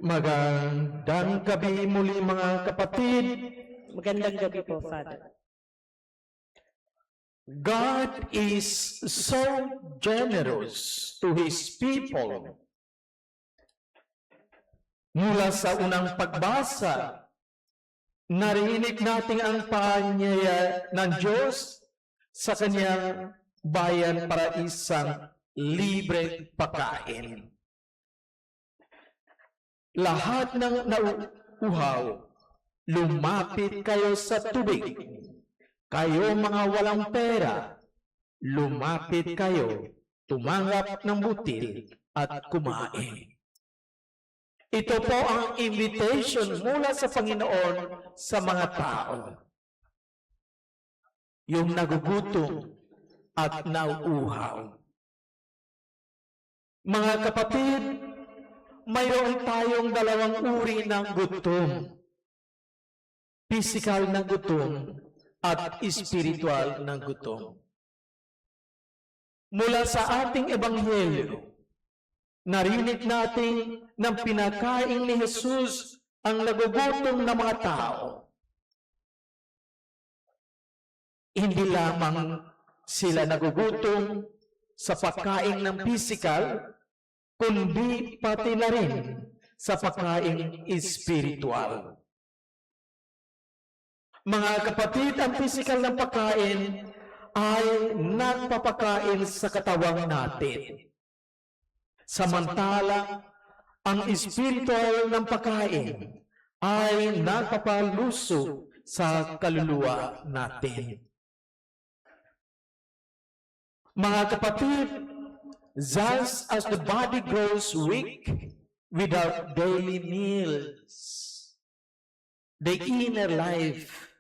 Magandang gabi muli mga kapatid. Magandang gabi po, Father. God is so generous to His people. Mula sa unang pagbasa, narinig natin ang paanyaya ng Diyos sa Kanyang bayan para isang libreng pagkain. Lahat ng nauuhaw, lumapit kayo sa tubig. Kayo mga walang pera, lumapit kayo, tumanggap ng butil at kumain. Ito po ang invitation mula sa Panginoon sa mga tao. Yung nagugutom at nauuhaw. Mga kapatid, mayroon tayong dalawang uri ng gutom. Physical na gutom at spiritual na gutom. Mula sa ating ebanghelyo, narinig natin ng pinakain ni Jesus ang nagugutom na mga tao. Hindi lamang sila nagugutom sa pagkain ng physical, kundi pati na rin sa pagkain spiritual. Mga kapatid, ang physical ng pagkain ay nagpapakain sa katawan natin. Samantala, ang spiritual ng pagkain ay nagpapalusog sa kaluluwa natin. Mga kapatid, just as the body grows weak without daily meals, the inner life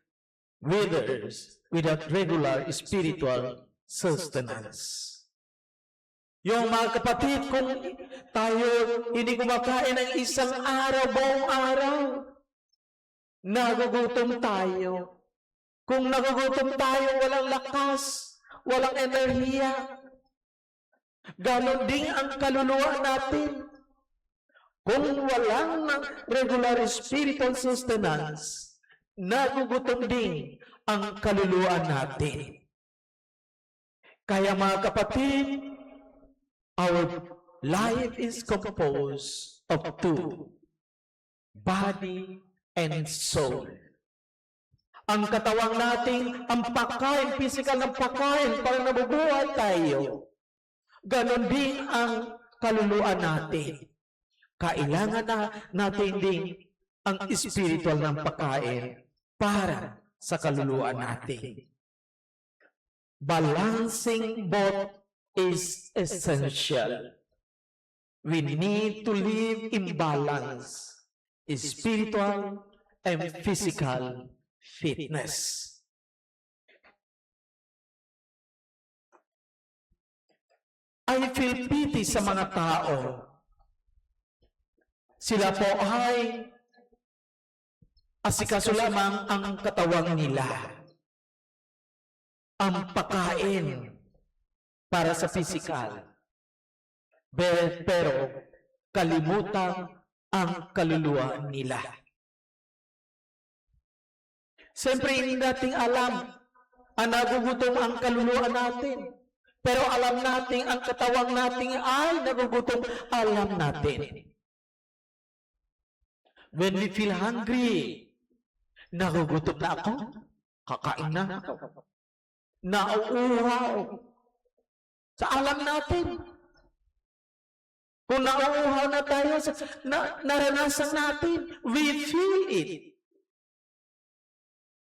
withers without regular spiritual sustenance. Yung mga kapatid, kung tayo hindi kumakain ng isang araw, buong araw, nagugutom tayo. Kung nagugutom tayo, walang lakas, walang enerhiya. Ganon din ang kaluluwa natin. Kung walang regular spiritual sustenance, nagugutom din ang kaluluwa natin. Kaya mga kapatid, our life is composed of two, body and soul. Ang katawan natin, ang pagkain, physical ng pagkain, para nabubuhay tayo. Ganon din ang kaluluwa natin. Kailangan natin din ang spiritual ng pagkain para sa kaluluwa natin. Balancing both is essential. We need to live in balance, spiritual and physical fitness. I feel pity sa mga tao. Sila po ay asikaso lamang ang katawan nila. Ang pagkain para sa physical. Pero kalimutan ang kaluluwa nila. Siyempre, hindi natin alam ang nagugutom ang kaluluwa natin. Pero alam natin ang katawan natin ay nagugutom. Alam natin. When we feel hungry, nagugutom na ako, kakain na ako. Nauuhaw. Sa alam natin. Kung nauuhaw na tayo, naranasan natin, we feel it.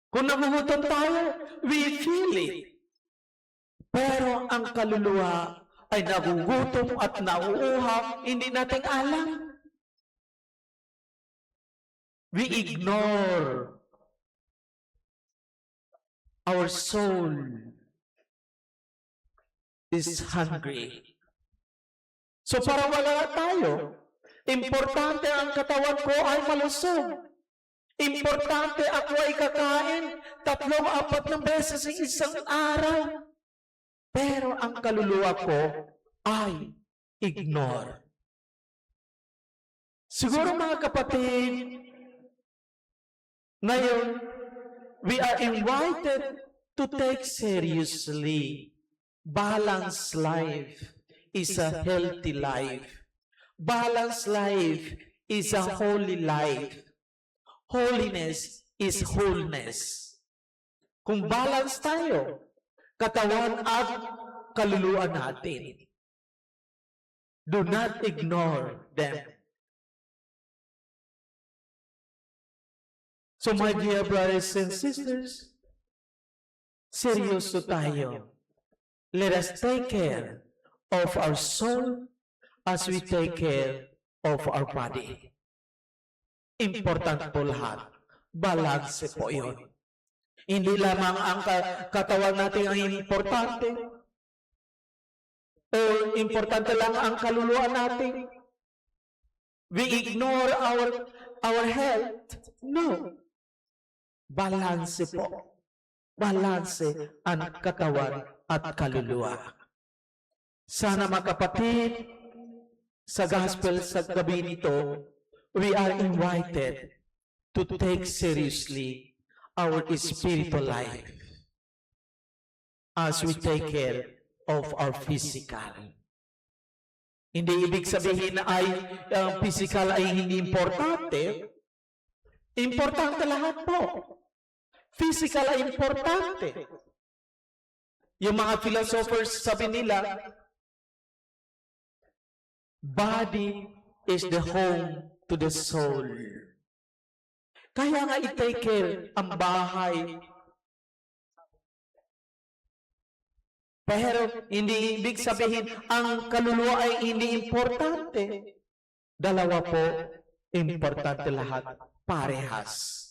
Kung nagugutom tayo, we feel it. Pero ang kaluluwa ay nagugutom at nauuhaw, hindi natin alam. We ignore our soul is hungry. So para wala tayo, importante ang katawan ko ay malusog. Importante ako ay kakain 3-4 na beses sa isang araw. Pero ang kaluluwa ko ay ignore. Siguro mga kapatid, ngayon, we are invited to take seriously. Balanced life is a healthy life. Balanced life is a holy life. Holiness is wholeness. Kung balance tayo, katawan at kaluluwa natin, do not ignore them. So my dear brothers and sisters, seryoso tayo. Let us take care of our soul as we take care of our body. Important po lahat. Balance po yun. Hindi lamang ang katawan natin ang importante. O importante lang ang kaluluwa natin. We ignore our health. No. Balance po. Balance ang katawan at kaluluwa. Sana mga kapatid, sa gospel sa gabi nito, we are invited to take seriously our spiritual life as we take care of our physical. Hindi ibig sabihin na ang physical ay hindi importante. Importante lahat po. Physical ay importante. Yung mga philosophers sabi nila, body is the home to the soul. Kaya nga i-take care ang bahay. Pero hindi ibig sabihin ang kaluluwa ay hindi importante. Dalawa po, importante lahat, parehas.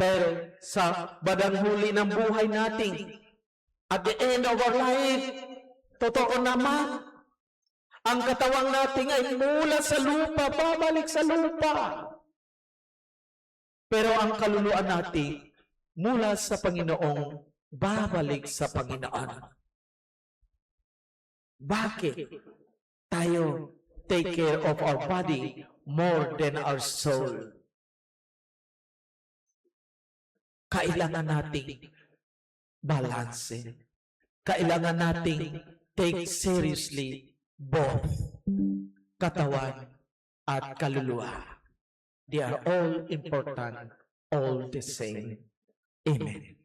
Pero sa bandang huli ng buhay natin, at the end of our life, totoo naman, ang katawang natin ay mula sa lupa, babalik sa lupa. Pero ang kaluluwa natin, mula sa Panginoong, babalik sa Panginoon. Bakit tayo take care of our body more than our soul? Kailangan nating balance. Kailangan nating take seriously both katawan at kaluluwa. They are all important, all the same. Amen.